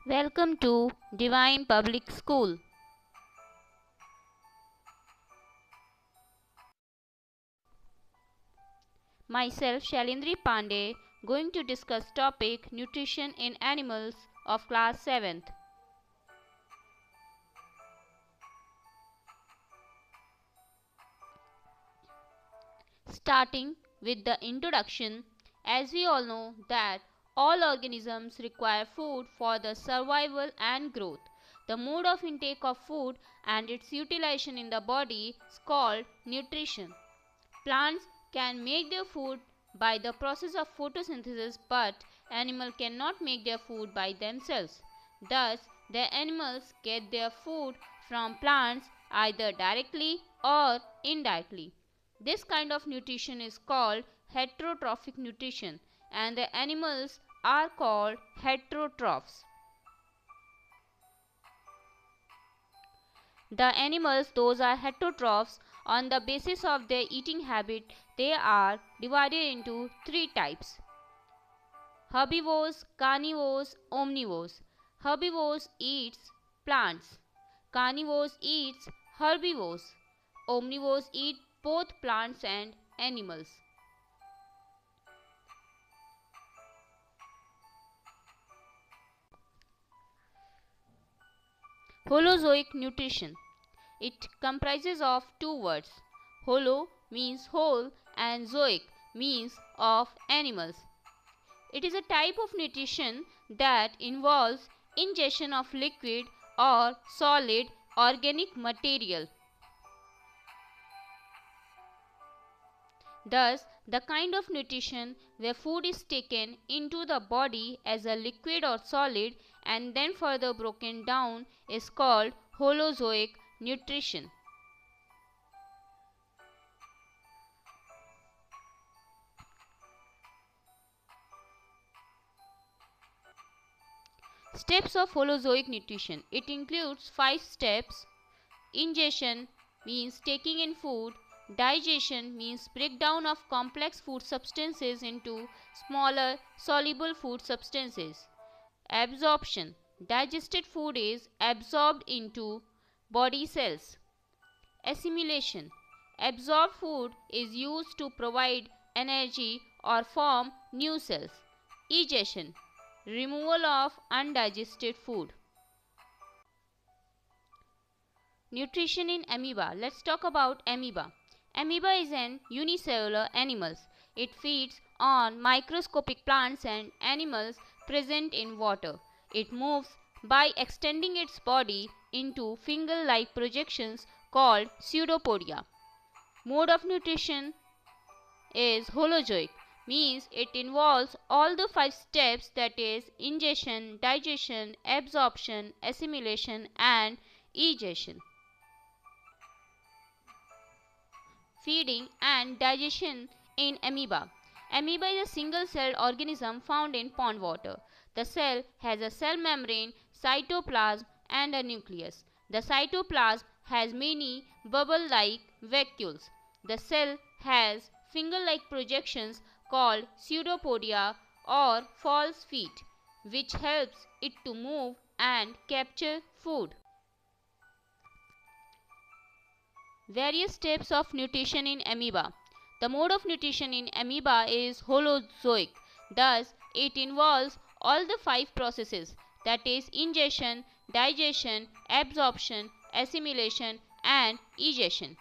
Welcome to Divine Public School. Myself Shailendri Pandey going to discuss topic nutrition in animals of class 7th. Starting with the introduction, as we all know that all organisms require food for the survival and growth. The mode of intake of food and its utilization in the body is called nutrition. Plants can make their food by the process of photosynthesis, but animals cannot make their food by themselves. Thus, the animals get their food from plants either directly or indirectly. This kind of nutrition is called heterotrophic nutrition, and the animals are called heterotrophs. The animals, those are heterotrophs. On the basis of their eating habit, they are divided into three types: herbivores, carnivores, omnivores. Herbivores eats plants. Carnivores eats herbivores. Omnivores eat both plants and animals. Holozoic nutrition. It comprises of two words. Holo means whole and zoic means of animals. It is a type of nutrition that involves ingestion of liquid or solid organic material. Thus, the kind of nutrition where food is taken into the body as a liquid or solid and then further broken down is called holozoic nutrition. Steps of holozoic nutrition. It includes 5 steps. Ingestion means taking in food. Digestion means breakdown of complex food substances into smaller soluble food substances. Absorption. Digested food is absorbed into body cells. Assimilation. Absorbed food is used to provide energy or form new cells. Egestion. Removal of undigested food. Nutrition in amoeba. Let's talk about amoeba. Amoeba is an unicellular animal. It feeds on microscopic plants and animals present in water. It moves by extending its body into finger-like projections called pseudopodia. Mode of nutrition is holozoic, means it involves all the 5 steps, that is ingestion, digestion, absorption, assimilation and egestion. Feeding and digestion in amoeba. Amoeba is a single-celled organism found in pond water. The cell has a cell membrane, cytoplasm and a nucleus. The cytoplasm has many bubble-like vacuoles. The cell has finger-like projections called pseudopodia or false feet, which helps it to move and capture food. Various steps of nutrition in amoeba. The mode of nutrition in amoeba is holozoic. Thus, it involves all the 5 processes, that is ingestion, digestion, absorption, assimilation and egestion.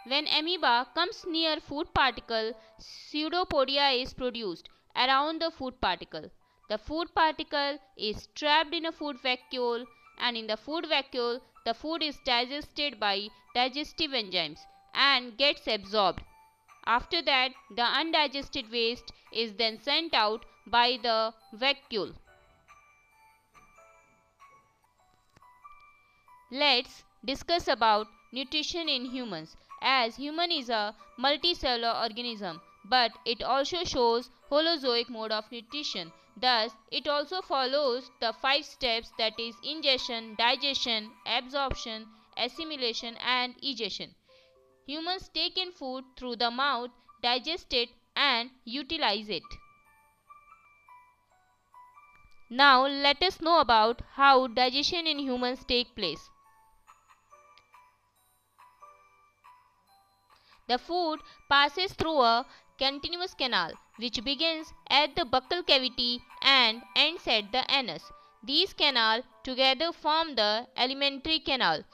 When amoeba comes near food particle, pseudopodia is produced around the food particle. The food particle is trapped in a food vacuole, and in the food vacuole the food is digested by digestive enzymes and gets absorbed. After that, the undigested waste is then sent out by the vacuole. Let's discuss about nutrition in humans. As human is a multicellular organism, but it also shows holozoic mode of nutrition. Thus, it also follows the 5 steps, that is ingestion, digestion, absorption, assimilation and egestion. Humans take in food through the mouth, digest it and utilize it. Now let us know about how digestion in humans take place. The food passes through a continuous canal which begins at the buccal cavity and ends at the anus. These canals together form the alimentary canal,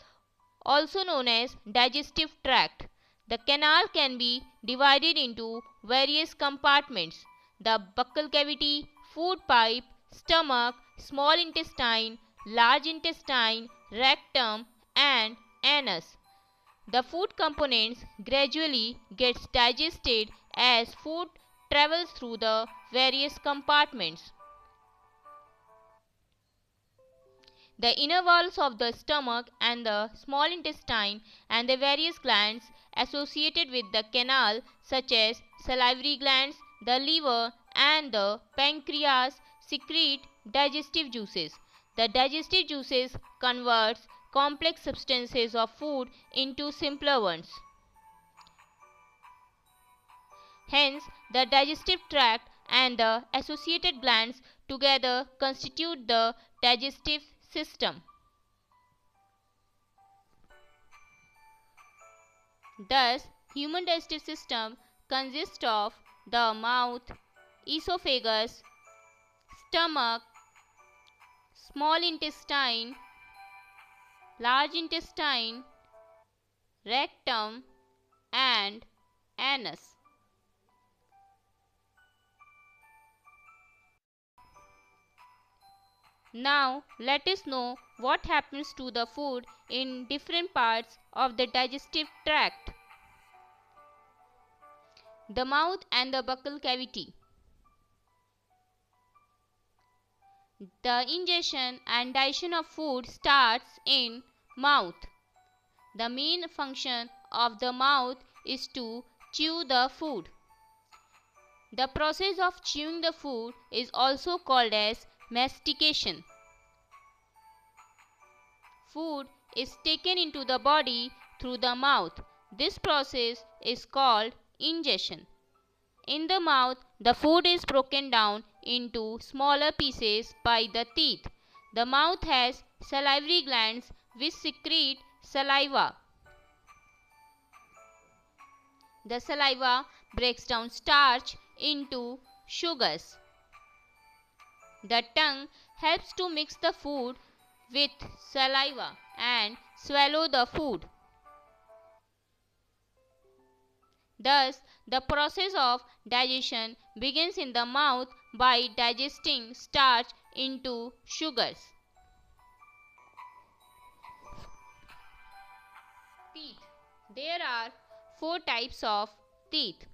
also known as digestive tract. The canal can be divided into various compartments: the buccal cavity, food pipe, stomach, small intestine, large intestine, rectum, and anus. The food components gradually gets digested as food travels through the various compartments. The inner walls of the stomach and the small intestine and the various glands associated with the canal, such as salivary glands, the liver, and the pancreas, secrete digestive juices. The digestive juices converts complex substances of food into simpler ones. Hence, the digestive tract and the associated glands together constitute the digestive system. Thus, human digestive system consists of the mouth, esophagus, stomach, small intestine, large intestine, rectum, and anus. Now let us know what happens to the food in different parts of the digestive tract. The mouth and the buccal cavity. The ingestion and digestion of food starts in mouth. The main function of the mouth is to chew the food. The process of chewing the food is also called as mastication. Food is taken into the body through the mouth. This process is called ingestion. In the mouth, the food is broken down into smaller pieces by the teeth. The mouth has salivary glands which secrete saliva. The saliva breaks down starch into sugars. The tongue helps to mix the food with saliva and swallow the food. Thus, the process of digestion begins in the mouth by digesting starch into sugars. Teeth. There are 4 types of teeth.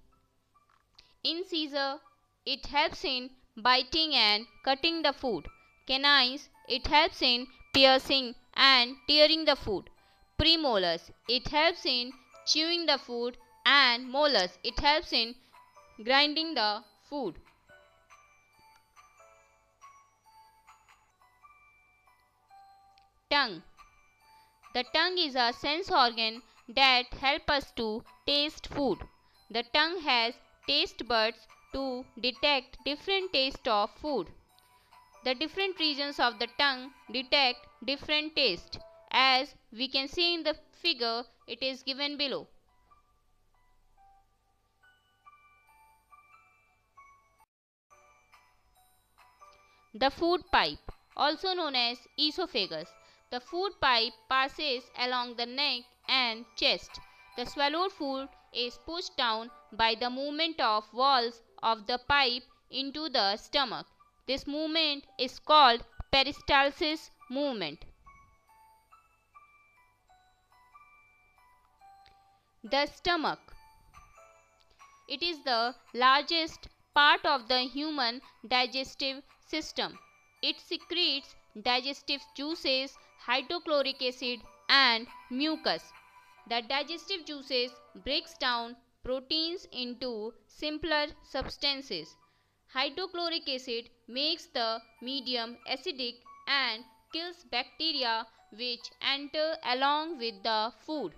Incisor, it helps in biting and cutting the food. Canines, it helps in piercing and tearing the food. Premolars, it helps in chewing the food, and molars, it helps in grinding the food. Tongue. The tongue is a sense organ that helps us to taste food. The tongue has taste buds to detect different tastes of food. The different regions of the tongue detect different tastes. As we can see in the figure, it is given below. The food pipe, also known as esophagus. The food pipe passes along the neck and chest. The swallowed food is pushed down by the movement of walls of the pipe into the stomach. This movement is called peristalsis movement. The stomach. It is the largest part of the human digestive system. It secretes digestive juices, hydrochloric acid, and mucus. The digestive juices breaks down proteins into simpler substances. Hydrochloric acid makes the medium acidic and kills bacteria which enter along with the food.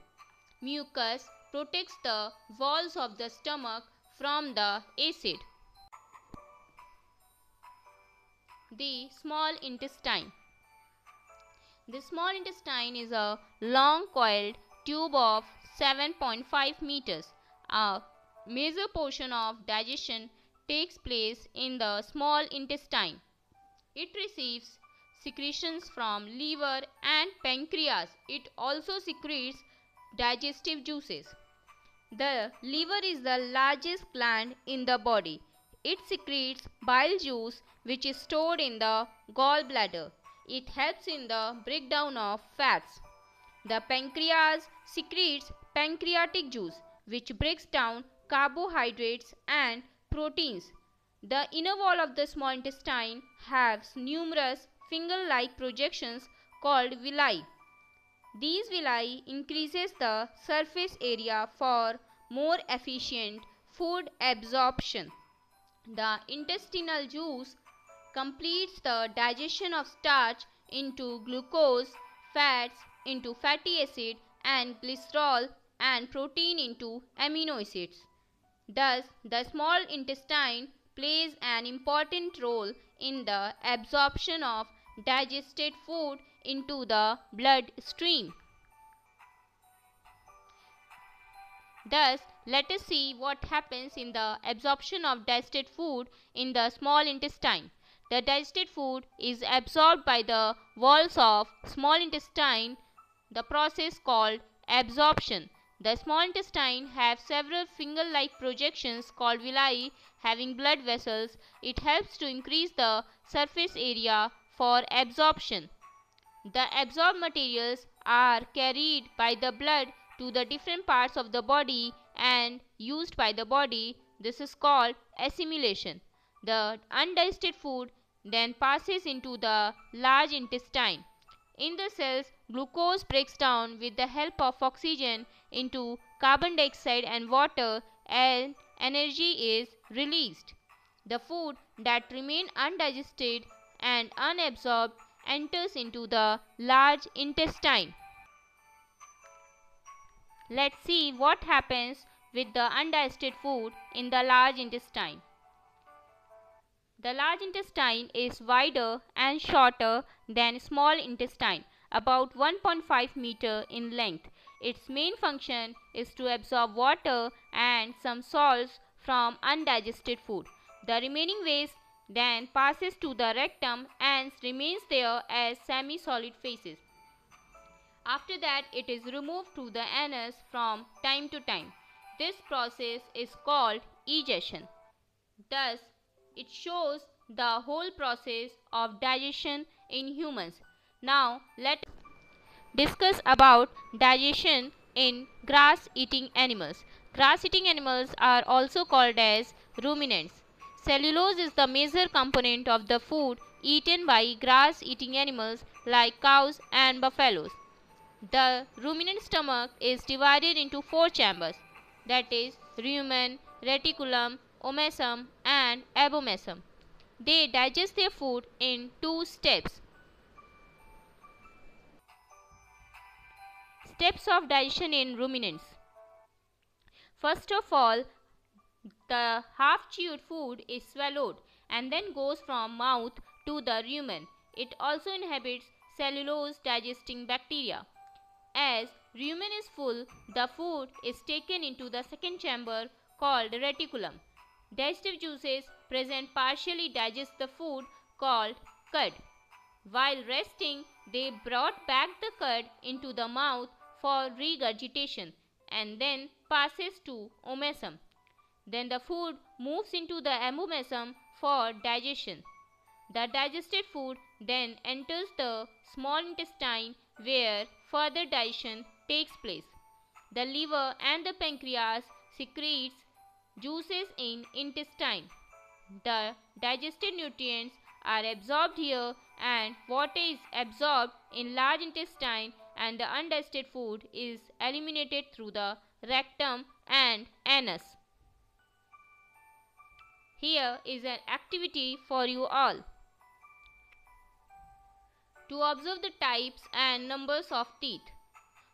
Mucus protects the walls of the stomach from the acid. The small intestine. The small intestine is a long coiled tube of 7.5 meters. A major portion of digestion takes place in the small intestine. It receives secretions from liver and pancreas. It also secretes digestive juices. The liver is the largest gland in the body. It secretes bile juice which is stored in the gallbladder. It helps in the breakdown of fats. The pancreas secretes pancreatic juice which breaks down carbohydrates and proteins. The inner wall of the small intestine has numerous finger-like projections called villi. These villi increases the surface area for more efficient food absorption. The intestinal juice completes the digestion of starch into glucose, fats into fatty acid, and glycerol, and protein into amino acids. Thus, the small intestine plays an important role in the absorption of digested food into the bloodstream. Thus, let us see what happens in the absorption of digested food in the small intestine. The digested food is absorbed by the walls of small intestine, the process called absorption. The small intestine have several finger-like projections called villi having blood vessels. It helps to increase the surface area for absorption. The absorbed materials are carried by the blood to the different parts of the body and used by the body. This is called assimilation. The undigested food then passes into the large intestine. In the cells, glucose breaks down with the help of oxygen into carbon dioxide and water, and energy is released. The food that remains undigested and unabsorbed enters into the large intestine. Let's see what happens with the undigested food in the large intestine. The large intestine is wider and shorter than small intestine, about 1.5 meter in length. Its main function is to absorb water and some salts from undigested food. The remaining waste then passes to the rectum and remains there as semi-solid phases. After that, it is removed to the anus from time to time. This process is called egestion. Thus, it shows the whole process of digestion in humans. Now, let's discuss about digestion in grass-eating animals. Grass-eating animals are also called as ruminants. Cellulose is the major component of the food eaten by grass-eating animals like cows and buffaloes. The ruminant stomach is divided into four chambers, that is, rumen, reticulum, omasum, and abomasum. They digest their food in two steps. Steps of digestion in ruminants. First of all, the half-chewed food is swallowed and then goes from mouth to the rumen. It also inhabits cellulose digesting bacteria. As rumen is full, the food is taken into the second chamber called reticulum. Digestive juices present partially digest the food called cud. While resting, they brought back the cud into the mouth for regurgitation and then passes to omasum. Then the food moves into the abomasum for digestion. The digested food then enters the small intestine where further digestion takes place. The liver and the pancreas secretes juices in intestine. The digested nutrients are absorbed here and water is absorbed in large intestine, and the undigested food is eliminated through the rectum and anus. Here is an activity for you all. To observe the types and numbers of teeth.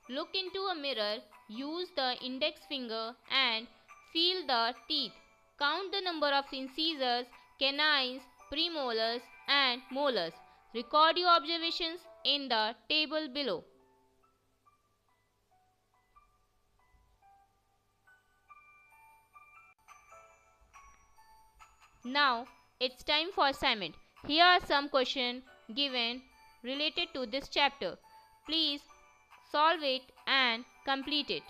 Look into a mirror, use the index finger and feel the teeth. Count the number of incisors, canines, premolars and molars. Record your observations in the table below. Now it's time for assignment. Here are some questions given related to this chapter. Please solve it and complete it.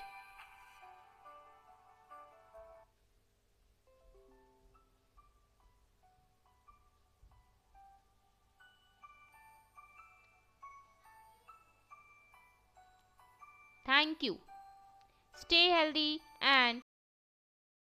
Thank you. Stay healthy and